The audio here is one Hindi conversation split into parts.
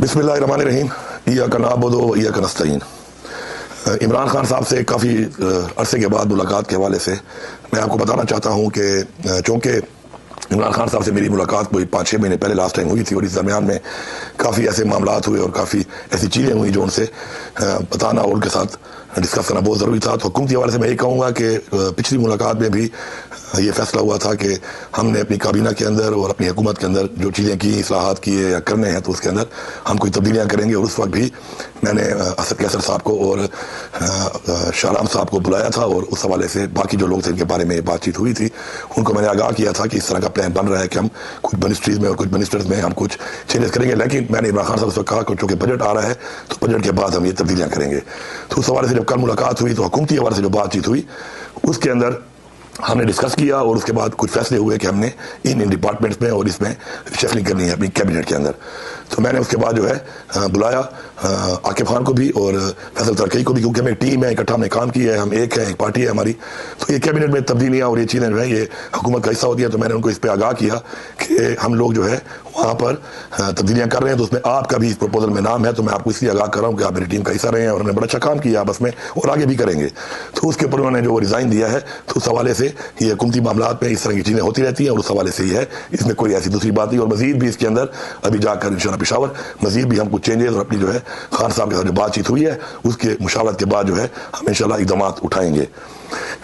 बिस्मिल्लाहिर्रहमानिर्रहीम। इय्याका नअबुदु व इय्याका नस्तईन। इमरान खान साहब से काफ़ी अरसे के बाद मुलाकात के हवाले से मैं आपको बताना चाहता हूँ कि चूँकि इमरान खान साहब से मेरी मुलाकात कोई 5-6 महीने पहले लास्ट टाइम हुई थी और इस दरमियान में काफ़ी ऐसे मामलात हुए और काफ़ी ऐसी चीज़ें हुई जो उनसे बताना और उनके साथ डिस्कस करना बहुत ज़रूरी था। तो हुकूमती हवाले से मैं ये कहूँगा कि पिछली मुलाकात में भी ये फैसला हुआ था कि हमने अपनी काबीना के अंदर और अपनी हुकूमत के अंदर जो चीज़ें की, इस्लाहात किए या करने हैं, तो उसके अंदर हम कोई तब्दीलियाँ करेंगे। और उस वक्त भी मैंने असद कैसर साहब को और शाहराम साहब को बुलाया था और उस हवाले से बाकी जो लोग थे इनके बारे में बातचीत हुई थी, उनको मैंने आगाह किया था कि इस तरह का प्लान बन रहा है कि हम कुछ मिनिस्ट्रीज़ में और कुछ मिनिस्टर्स में हम कुछ चेंजेस करेंगे। लेकिन मैंने इमरान खान साहब से कहा कि चूँकि बजट आ रहा है तो बजट के बाद हम ये तब्दीलियाँ करेंगे। तो उस हवाले से जब कल मुलाकात हुई तो हुकूमती हवाले से जो बातचीत हुई उसके अंदर हमने डिस्कस किया और उसके बाद कुछ फैसले हुए कि हमने इन डिपार्टमेंट्स में और इसमें शफलिंग करनी है अपनी कैबिनेट के अंदर। तो मैंने उसके बाद जो है बुलाया आकिब खान को भी और फैसल तरकई को भी, क्योंकि हमें टीम है, इकट्ठा हमने काम किया है, हम एक है, एक पार्टी है हमारी। तो ये कैबिनेट में तब्दीलियाँ और ये चीज़ें जो है ये हुकूमत का हिस्सा होती है। तो मैंने उनको इस पर आगाह किया कि हम लोग जो है वहाँ पर तब्दीलियाँ कर रहे हैं, तो उसमें आपका भी इस प्रपोजल में नाम है। तो मैं आपको इसलिए आगाह कर रहा हूँ कि आप मेरी टीम का हिस्सा रहे हैं और हमने बड़ा अच्छा काम किया आपस में और आगे भी करेंगे। तो उसके ऊपर उन्होंने जो रिज़ाइन दिया है, तो उस हवाले से ये हुकूमती मामलात में इस तरह की चीज़ें होती रहती हैं और उस हवाले से ही है, इसमें कोई ऐसी दूसरी बात नहीं। और मजीद भी इसके अंदर अभी जाकर इंशाअल्लाह पेशावर मजीद भी हम कुछ चेंजेस और अपनी जो है खान साहब के साथ जो बातचीत हुई है उसके मुशावरत के बाद जो है हम इंशाअल्लाह इक़दाम उठाएंगे।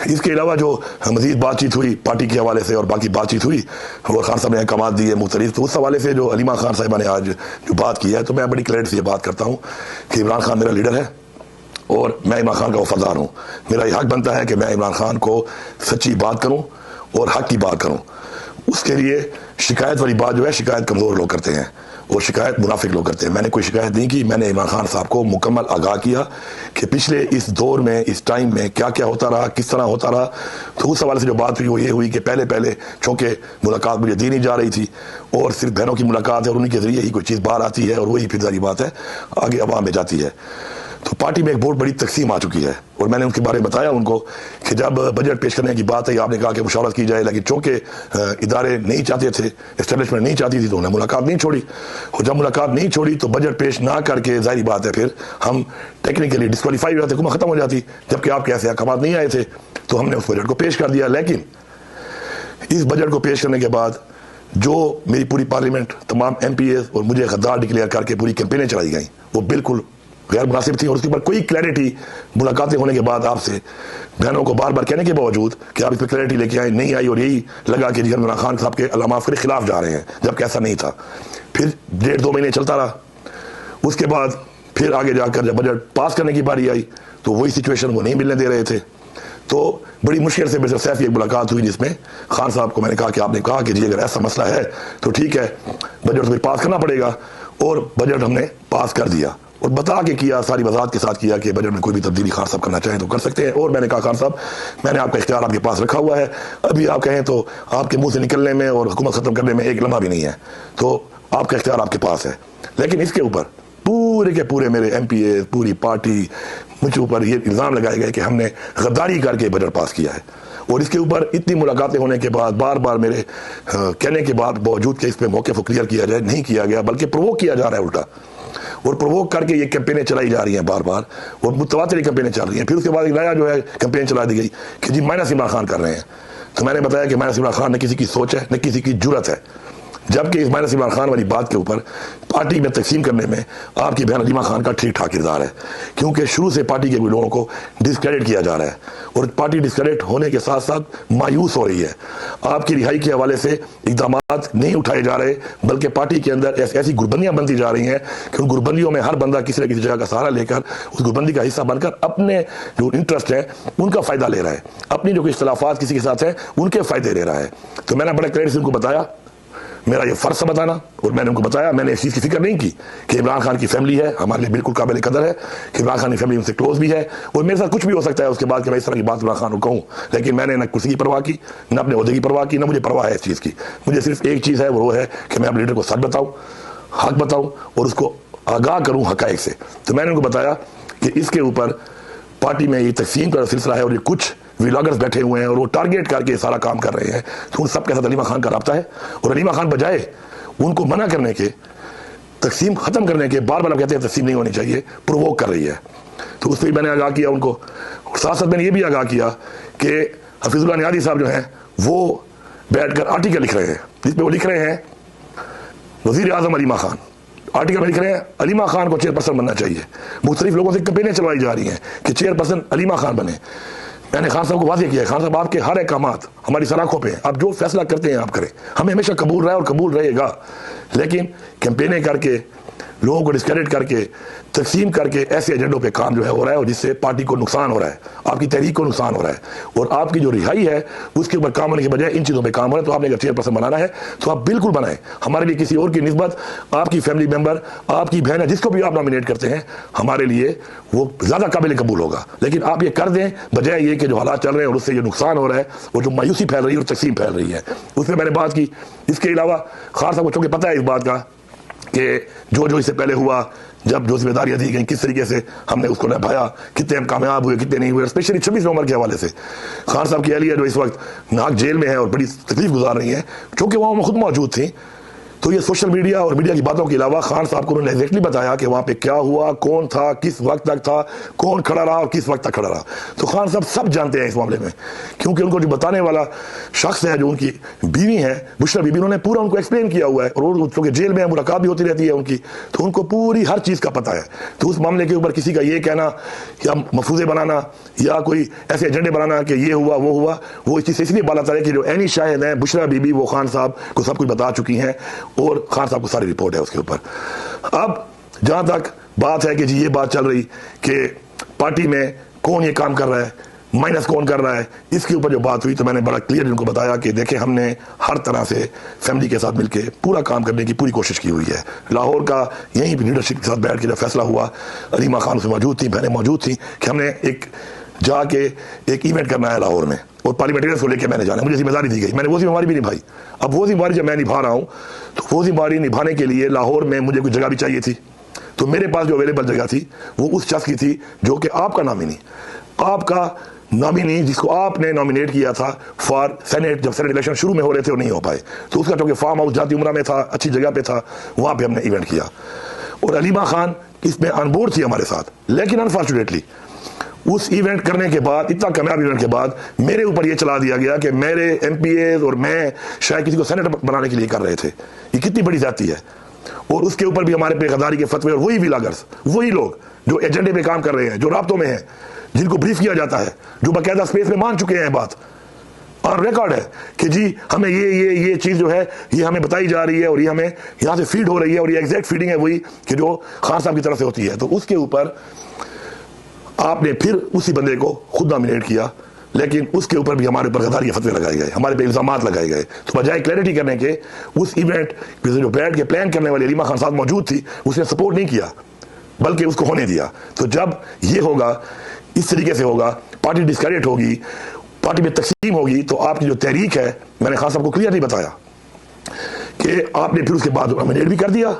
इसके अलावा जो मजीद बातचीत हुई पार्टी के हवाले से और बाकी बातचीत हुई और खान साहब ने अहकाम दिए मुख्तलिफ, तो उस हवाले से जो हलीमा खान साहिबा ने आज जो बात की है, तो मैं बड़ी क्लैरिटी से ये बात करता हूँ कि इमरान खान मेरा लीडर है और मैं इमरान खान का वफादार हूँ। मेरा ये हक बनता है कि मैं इमरान खान को सच्ची बात करूँ और हक की बात करूँ। उसके लिए शिकायत वाली बात जो है, शिकायत कमज़ोर लोग करते हैं और शिकायत मुनाफिक लोग करते हैं। मैंने कोई शिकायत नहीं की। मैंने इमरान खान साहब को मुकम्मल आगाह किया कि पिछले इस दौर में, इस टाइम में क्या क्या होता रहा, किस तरह होता रहा। तो उस हवाले से जो बात हुई वो ये हुई कि पहले चूँकि मुलाकात मुझे दी नहीं जा रही थी और सिर्फ बहनों की मुलाकात है और उन्हीं के ज़रिए ही कोई चीज़ बाहर आती है और वही फिर सारी बात है आगे अवाम में जाती है। तो पार्टी में एक बहुत बड़ी तकसीम आ चुकी है और मैंने उनके बारे में बताया उनको कि जब बजट पेश करने की बात है, आपने कहा कि मुशावरत की जाए, लेकिन चूँकि इदारे नहीं चाहते थे, एस्टेब्लिशमेंट नहीं चाहती थी, तो उन्हें मुलाकात नहीं छोड़ी। और जब मुलाकात नहीं छोड़ी तो बजट पेश ना करके जाहिर बात है फिर हम टेक्निकली डिस्क्वालीफाई हो जाते, हुकूमत खत्म हो जाती। जबकि आपके ऐसे अहकाम नहीं आए थे तो हमने उस बजट को पेश कर दिया। लेकिन इस बजट को पेश करने के बाद जो मेरी पूरी पार्लियामेंट, तमाम MPAs और मुझे गद्दार डिक्लेयर करके पूरी कैंपेनें चलाई गई, वो बिल्कुल गैर मुनासिब थी। और उसके ऊपर कोई क्लैरिटी मुलाकातें होने के बाद आपसे बहनों को बार बार कहने के बावजूद कि आप इस पर क्लैरिटी लेके आए, नहीं आई और यही लगा कि इमरान खान साहब के अल्लाह माफ़ के खिलाफ जा रहे हैं, जबकि ऐसा नहीं था। फिर 1.5-2 महीने चलता रहा। उसके बाद फिर आगे जाकर जब बजट पास करने की बारी आई तो वही सिचुएशन वो नहीं मिलने दे रहे थे। तो बड़ी मुश्किल से मेरे सैफ एक मुलाकात हुई जिसमें खान साहब को मैंने कहा कि आपने कहा कि जी अगर ऐसा मसला है तो ठीक है, बजट तो फिर पास करना पड़ेगा। और बजट हमने पास कर दिया और बता के किया, सारी वजाहत के साथ किया कि बजट में कोई भी तब्दीली खान साहब करना चाहें तो कर सकते हैं। और मैंने कहा खान साहब, मैंने आपका इख्तियार आपके पास रखा हुआ है, अभी आप कहें तो आपके मुंह से निकलने में और हुकूमत ख़त्म करने में एक लम्हा भी नहीं है, तो आपका इख्तियार आपके पास है। लेकिन इसके ऊपर पूरे के पूरे मेरे MPA, पूरी पार्टी, मुझे ऊपर ये इल्ज़ाम लगाए गए कि हमने गद्दारी करके बजट पास किया है। और इसके ऊपर इतनी मुलाकातें होने के बाद बार बार मेरे कहने के बाद बावजूद कि इस पर मौके को क्लियर किया जाए, नहीं किया गया, बल्कि प्रोवोक किया जा रहा है उल्टा। और प्रोवोक करके ये कैंपेनें चलाई जा रही हैं बार बार और मुतवातिर कैंपेनें चल रही हैं। फिर उसके बाद एक नया जो है कैंपेन चला दी गई कि जी माइनस इमरान खान कर रहे हैं। तो मैंने बताया कि माइनस इमरान खान न किसी की सोच है न किसी की जुर्रत है, जबकि इस माइनस इमरान खान वाली बात के ऊपर पार्टी में तकसीम करने में आपकी बहन हलीमा खान का ठीक ठाक किरदार है, क्योंकि शुरू से पार्टी के लोगों को डिस्क्रेडिट किया जा रहा है और पार्टी डिस्क्रेडिट होने के साथ साथ मायूस हो रही है। आपकी रिहाई के हवाले से इक़दाम नहीं उठाए जा रहे, बल्कि पार्टी के अंदर ऐसी गुरबंदियां बनती जा रही हैं कि उन गुरबंदियों में हर बंदा किसी न किसी जगह का सहारा लेकर उस गुरबंदी का हिस्सा बनकर अपने जो इंटरेस्ट है उनका फ़ायदा ले रहा है, अपनी जो इख्तिलाफात किसी के साथ हैं उनके फ़ायदे ले रहा है। तो मैंने बड़े क्लियर से उनको बताया, मेरा ये फ़र्ज़ बताना, और मैंने उनको बताया, मैंने इस चीज़ की फिक्र नहीं की कि इमरान खान की फैमिली है, हमारे लिए बिल्कुल काबिल कदर है कि इमरान खान की फैमिली उनसे क्लोज भी है और मेरे साथ कुछ भी हो सकता है उसके बाद कि मैं इस तरह की बात इमरान खान को कहूँ। लेकिन मैंने न कुर्सी की परवाह की, न अपने ओहदे की परवाह की, न मुझे परवाह है इस चीज़ की। मुझे सिर्फ एक चीज़ है, वो है कि मैं अपने लीडर को सच बताऊँ, हक बताऊँ और उसको आगाह करूँ हक़ाइक़ से। तो मैंने उनको बताया कि इसके ऊपर पार्टी में ये तकसीम का सिलसिला है और ये कुछ व्लॉगर्स बैठे हुए हैं और वो टारगेट करके सारा काम कर रहे हैं। तो उन सब के साथ हलीमा खान का रब्ता है और हलीमा खान बजाय उनको मना करने के तकसीम खत्म करने के बार बार कहते हैं तकसीम नहीं होनी चाहिए, प्रोवोक कर रही है। तो उस पर मैंने आगाह किया उनको। साथ साथ मैंने ये भी आगाह किया कि हफीजुल्लाह नियाज़ी साहब जो हैं वो बैठकर आर्टिकल लिख रहे हैं, जिसमें वो लिख रहे हैं वज़ीर आज़म अलीमा खान, आर्टिकल में लिख रहे हैं अलीमा खान को चेयरपर्सन बनना चाहिए। मुख्तलिफ लोगों से कंपेनें चलवाई जा रही हैं कि चेयरपर्सन अलीमा खान बने। मैंने खान साहब को वादे किया है, खान साहब आपके हर अहकामात हमारी सलाखों पे, आप जो फैसला करते हैं आप करें, हमें हमेशा कबूल रहा है और कबूल रहेगा। लेकिन कैंपेनें करके, लोगों को डिस्क्रेडिट करके, तकसीम करके ऐसे एजेंडों पे काम जो है हो रहा है, और जिससे पार्टी को नुकसान हो रहा है, आपकी तहरीक को नुकसान हो रहा है, और आपकी जो रिहाई है उसके ऊपर काम होने के बजाय इन चीज़ों पे काम हो रहा है। तो आपने अगर चेयरपर्सन बनाना है तो आप बिल्कुल बनाएं। हमारे लिए किसी और की निस्बत, आपकी फैमिली मेंबर, आपकी बहन है, जिसको भी आप नॉमिनेट करते हैं, हमारे लिए वो ज़्यादा काबिल कबूल होगा। लेकिन आप ये कर दें बजाय ये कि जो हालात चल रहे हैं और उससे जो नुकसान हो रहा है, वो जो मायूसी फैल रही है और तकसीम फैल रही है, उसमें मैंने बात की। इसके अलावा खान साहब को चूँकि पता है इस बात का कि जो इससे पहले हुआ, जब जो जिम्मेदारियां दी गई किस तरीके से हमने उसको निभाया, कितने हम कामयाब हुए, कितने नहीं हुए, स्पेशली 26 नवंबर के हवाले से। खान साहब की अहलिया जो इस वक्त नाक जेल में है और बड़ी तकलीफ गुजार रही है, क्योंकि वहाँ खुद मौजूद थी, तो ये सोशल मीडिया और मीडिया की बातों के अलावा खान साहब को उन्होंने एग्जैक्टली बताया कि वहाँ पे क्या हुआ, कौन था, किस वक्त तक था, कौन खड़ा रहा और किस वक्त तक खड़ा रहा। तो खान साहब सब जानते हैं इस मामले में, क्योंकि उनको जो बताने वाला शख्स है, जो उनकी बीवी है बुशरा बीबी, उन्होंने पूरा उनको एक्सप्लेन किया हुआ है, और चूँकि जेल में मुलाकात भी होती रहती है उनकी, तो उनको पूरी हर चीज़ का पता है। तो उस मामले के ऊपर किसी का ये कहना या मफरूज़े बनाना या कोई ऐसे एजेंडे बनाना कि ये हुआ वो हुआ, वो इस चीज़ से इसलिए बात है कि जो ऐनी शाहिद हैं बुशरा बीबी, वो खान साहब को सब कुछ बता चुकी हैं और खान साहब को सारी रिपोर्ट है उसके ऊपर। अब जहां तक बात है कि जी ये बात चल रही कि पार्टी में कौन ये काम कर रहा है, माइनस कौन कर रहा है, इसके ऊपर जो बात हुई, तो मैंने बड़ा क्लियर उनको बताया कि देखें, हमने हर तरह से फैमिली के साथ मिलकर पूरा काम करने की पूरी कोशिश की हुई है। लाहौर का यहीं पर लीडरशिप के साथ बैठ के जब फैसला हुआ, अलीमा खान उसमें मौजूद थी, बहनें मौजूद थी, कि हमने एक जाके एक इवेंट करना है लाहौर में और पार्लियामेंटेरियंस को लेकर मैंने जाना, मुझे जिम्मेदारी दी गई, मैंने वो जिम्मेदारी भी निभाई। अब वो जिम्मेदारी जब मैं निभा रहा हूँ, तो वो जिम्मेदारी निभाने के लिए लाहौर में मुझे कुछ जगह भी चाहिए थी। तो मेरे पास जो अवेलेबल जगह थी वो उस शख्स की थी जो कि आपका नॉमिनी जिसको आपने नॉमिनेट किया था फॉर सेनेट, जब सेनेट इलेक्शन शुरू में हो रहे थे और नहीं हो पाए, तो उसका चूँकि फार्म हाउस जाती उम्रा में था, अच्छी जगह पे था, वहाँ पे हमने इवेंट किया और अलीमा खान इसमें अनबोर्ड थी हमारे साथ। लेकिन अनफॉर्चुनेटली उस इवेंट करने के बाद, इतना कामयाब इवेंट के बाद, मेरे ऊपर ये चला दिया गया कि मेरे एमपीएज और मैं शायद किसी को सेनेटर बनाने के लिए कर रहे थे। ये कितनी बड़ी जाती है। और उसके ऊपर भी हमारे पे गद्दारी के फतवे, और वही विलागर्स, वही लोग जो एजेंडे पे काम कर रहे हैं, जो राब्तों में हैं, जिनको ब्रीफ किया जाता है, जो बाकायदा स्पेस में मान चुके हैं, बात और रिकॉर्ड है कि जी हमें ये चीज़ जो है ये हमें बताई जा रही है और ये हमें यहाँ से फीड हो रही है, और ये एग्जैक्ट फीडिंग है वही कि जो खान साहब की तरफ से होती है। तो उसके ऊपर आपने फिर उसी बंदे को खुद नॉमिनेट किया, लेकिन उसके ऊपर भी हमारे ऊपर गद्दारी के फतवे लगाए गए, हमारे पे इल्जामात लगाए गए। तो बजाय क्लैरिटी करने के, उस इवेंट जो बैठ के प्लान करने वाली अलीमा खान साहब मौजूद थी, उसने सपोर्ट नहीं किया बल्कि उसको होने दिया। तो जब ये होगा, इस तरीके से होगा, पार्टी डिस्क्रेडिट होगी, पार्टी में तकसीम होगी, तो आपकी जो तहरीक है, मैंने खान साहब को क्लियरली बताया कि आपने फिर उसके बाद नॉमिनेट भी कर दिया,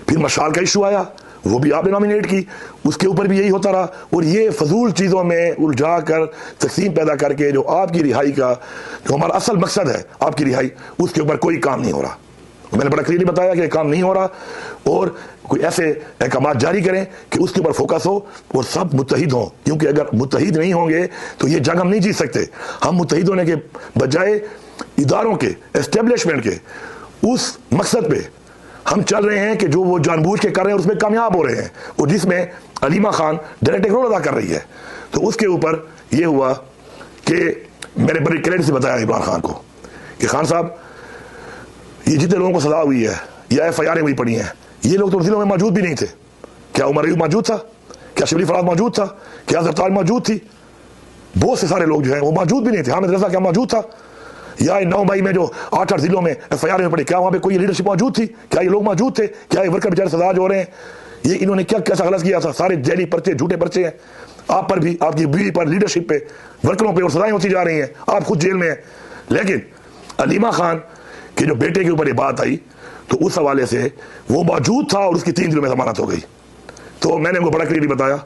फिर मशाल का इशू आया, वो भी आपने नॉमिनेट की, उसके ऊपर भी यही होता रहा। और ये फजूल चीज़ों में उलझा कर तकसीम पैदा करके जो आपकी रिहाई का, जो हमारा असल मकसद है आपकी रिहाई, उसके ऊपर कोई काम नहीं हो रहा। मैंने बड़ा क्लियरली बताया कि काम नहीं हो रहा, और कोई ऐसे अहकाम जारी करें कि उसके ऊपर फोकस हो और सब मुत्तहिद हों, क्योंकि अगर मुत्तहिद नहीं होंगे तो ये जंग हम नहीं जीत सकते। हम मुत्तहिद होने के बजाय इदारों के, एस्टेब्लिशमेंट के उस मकसद पे हम चल रहे हैं कि जो वो जानबूझ के कर रहे हैं उसमें कामयाब हो रहे हैं, और जिसमें अलीमा खान डायरेक्ट एक रोल अदा कर रही है। तो उसके ऊपर ये हुआ कि मैंने बड़ी क्लियर से बताया इमरान खान को कि खान साहब, ये जितने लोगों को सजा हुई है या एफआईआर हुई पड़ी हैं, ये लोग तो जिलों में मौजूद भी नहीं थे। क्या उमर अयूब मौजूद था? क्या शिबली फराज मौजूद था? क्या जरताज मौजूद थी? बहुत से सारे लोग जो हैं वो मौजूद भी नहीं थे। हामिद रजा क्या मौजूद था? या 9 मई में जो 8 जिलों में एफआईआर में पड़ी, क्या वहां पे कोई लीडरशिप मौजूद थी? क्या ये लोग मौजूद थे? क्या ये वर्कर बेचारे सजा हो रहे हैं? ये इन्होंने क्या कैसा गलत किया था? सारे जैली पर्चे, झूठे पर्चे हैं आप पर भी, आपकी बीवी पर, लीडरशिप पे, वर्करों पे, और सजाएं होती जा रही हैं, आप खुद जेल में हैं। लेकिन अलीमा खान के जो बेटे के ऊपर ये बात आई, तो उस हवाले से वो मौजूद था और उसकी 3 दिनों में जमानत हो गई। तो मैंने उनको बड़ा क्लियरली बताया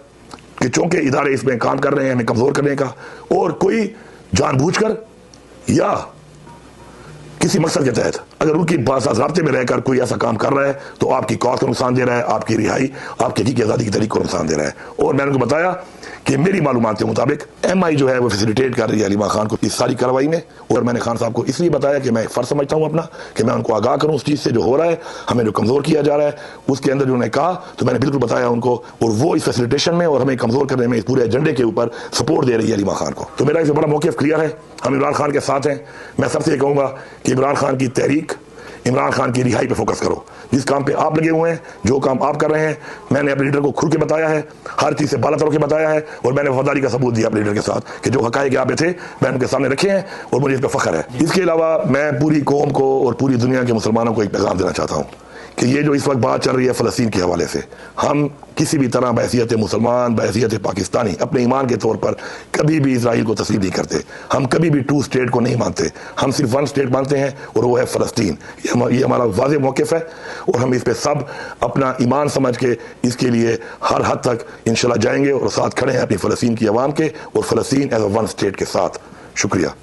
कि चूंकि इदारे इसमें काम कर रहे हैं हमें कमजोर करने का, और कोई जानबूझकर या किसी मकसद के तहत अगर उनकी साथ राब्ते में रहकर कोई ऐसा काम कर रहा है तो आपकी कौत को नुकसान दे रहा है, आपकी रिहाई, आपकी हकीकी आज़ादी की तरीक को नुकसान दे रहा है। और मैंने उनको बताया कि मेरी मालूमात के मुताबिक MI जो है वो फैसिलिटेट कर रही है अली मां खान को इस सारी कार्रवाई में। और मैंने खान साहब को इसलिए बताया कि मैं फ़र्ज समझता हूँ अपना कि मैं उनको आगाह करूँ उस चीज़ से जो हो रहा है, हमें जो कमज़ोर किया जा रहा है उसके अंदर जो उन्होंने कहा तो मैंने बिल्कुल बताया उनको, और वो इस फैसिलिटेशन में और हमें कमज़ोर करने में इस पूरे एजेंडे के ऊपर सपोर्ट दे रही है अली मां खान को। तो मेरा इससे बड़ा मौक़िफ़ क्लियर है, हम इमरान खान के साथ हैं। मैं सबसे ये कहूँगा कि इमरान खान की तहरीक, इमरान खान की रिहाई पे फोकस करो। जिस काम पे आप लगे हुए हैं, जो काम आप कर रहे हैं, मैंने अपने लीडर को खुल के बताया है, हर चीज़ से बाला तर के बताया है, और मैंने वफादारी का सबूत दिया अपने लीडर के साथ कि जो हक़ाइक़ यहाँ पे थे मैंने उनके सामने रखे हैं और मुझे इस पर फ़ख्र है। इसके अलावा मैं पूरी कौम को और पूरी दुनिया के मुसलमानों को एक पैगाम देना चाहता हूँ कि ये जो इस वक्त बात चल रही है फ़लस्तीन के हवाले से, हम किसी भी तरह बहैसियत मुसलमान, बहैसियत पाकिस्तानी अपने ईमान के तौर पर कभी भी इसराइल को तस्लीम नहीं करते। हम कभी भी 2 स्टेट को नहीं मानते, हम सिर्फ 1 स्टेट मानते हैं और वो है फ़लस्तीन। ये हमारा वाज़ेह मौक़िफ़ है और हम इस पर सब अपना ईमान समझ के इसके लिए हर हद तक इंशाल्लाह जाएंगे और साथ खड़े हैं अपनी फ़लस्तीन की आवाम के और फ़लस्तीन एज अ 1 स्टेट के साथ। शुक्रिया।